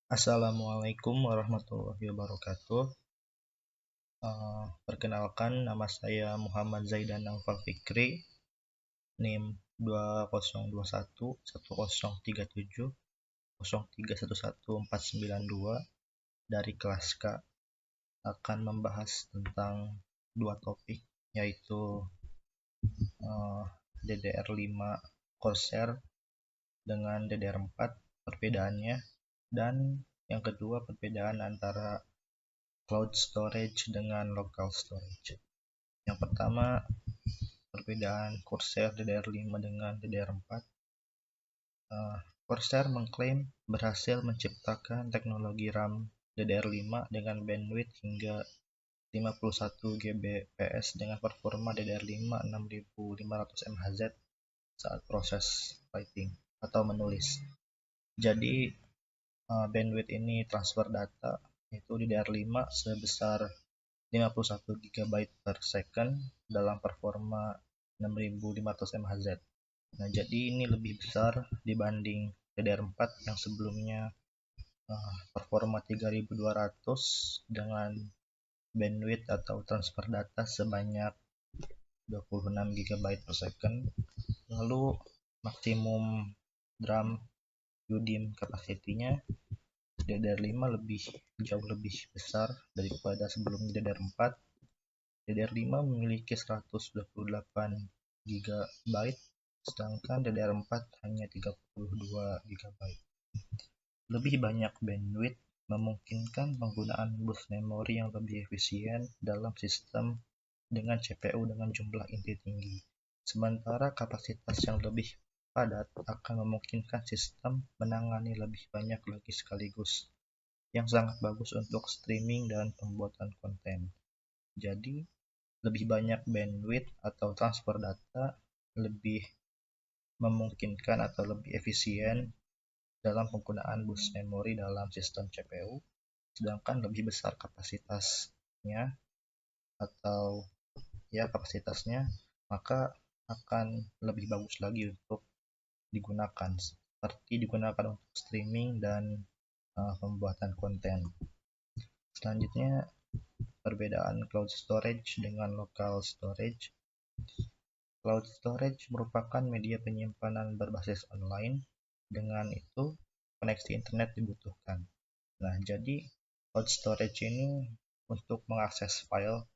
Assalamualaikum warahmatullahi wabarakatuh. Perkenalkan, nama saya Muhammad Zaidan Naufal Fikri, NIM 2021103703111492 dari kelas K, akan membahas tentang dua topik, yaitu DDR5 Corsair dengan DDR4 perbedaannya, dan yang kedua perbedaan antara cloud storage dengan local storage. Yang pertama, perbedaan Corsair DDR5 dengan DDR4. Corsair mengklaim berhasil menciptakan teknologi RAM DDR5 dengan bandwidth hingga 51 Gbps dengan performa DDR5 6500 MHz saat proses writing atau menulis. Jadi bandwidth ini transfer data yaitu DDR5 sebesar 51 GB per second dalam performa 6500 MHz. Nah, jadi ini lebih besar dibanding DDR4 yang sebelumnya performa 3200 dengan bandwidth atau transfer data sebanyak 26 GB per second. Lalu maksimum DRAM UDIMM capacity-nya DDR5 jauh lebih besar daripada sebelumnya DDR4. DDR5 memiliki 128 GB, sedangkan DDR4 hanya 32 GB. Lebih banyak bandwidth memungkinkan penggunaan bus memori yang lebih efisien dalam sistem dengan CPU dengan jumlah inti tinggi. Sementara kapasitas yang lebih padat akan memungkinkan sistem menangani lebih banyak lagi sekaligus, yang sangat bagus untuk streaming dan pembuatan konten. Jadi, lebih banyak bandwidth atau transfer data lebih memungkinkan atau lebih efisien dalam penggunaan bus memori dalam sistem CPU, sedangkan lebih besar kapasitasnya maka akan lebih bagus lagi untuk digunakan, seperti digunakan untuk streaming dan pembuatan konten. Selanjutnya, perbedaan cloud storage dengan local storage. Cloud storage merupakan media penyimpanan berbasis online. Dengan itu, koneksi internet dibutuhkan. Nah, jadi cloud storage ini untuk mengakses file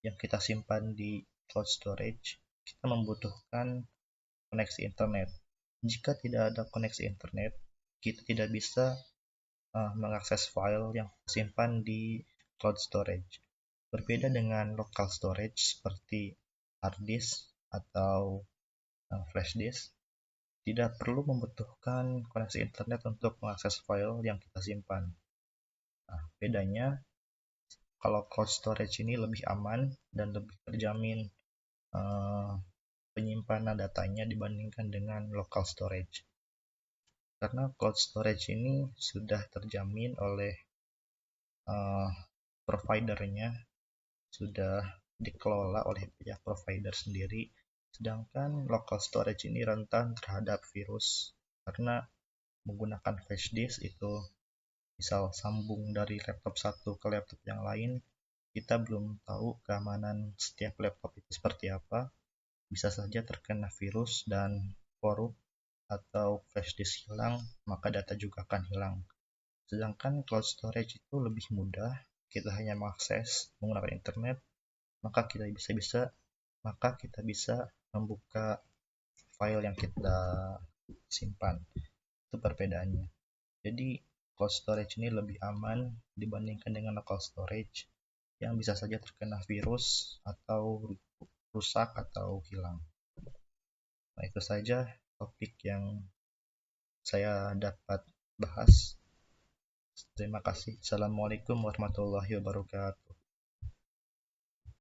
yang kita simpan di cloud storage, kita membutuhkan koneksi internet. Jika tidak ada koneksi internet, kita tidak bisa mengakses file yang tersimpan di cloud storage. Berbeda dengan local storage seperti hard disk atau flash disk, tidak perlu membutuhkan koneksi internet untuk mengakses file yang kita simpan. Nah, bedanya, kalau cloud storage ini lebih aman dan lebih terjamin penyimpanan datanya dibandingkan dengan local storage. Karena cloud storage ini sudah terjamin oleh providernya, sudah dikelola oleh pihak provider sendiri, sedangkan local storage ini rentan terhadap virus karena menggunakan flash disk itu misal sambung dari laptop satu ke laptop yang lain, kita belum tahu keamanan setiap laptop itu seperti apa, bisa saja terkena virus dan korup atau flash disk hilang, maka data juga akan hilang. Sedangkan cloud storage itu lebih mudah, kita hanya mengakses menggunakan internet, maka kita bisa membuka file yang kita simpan. Itu perbedaannya. Jadi cloud storage ini lebih aman dibandingkan dengan local storage yang bisa saja terkena virus atau rusak atau hilang. Nah, itu saja topik yang saya dapat bahas. Terima kasih. Assalamualaikum warahmatullahi wabarakatuh.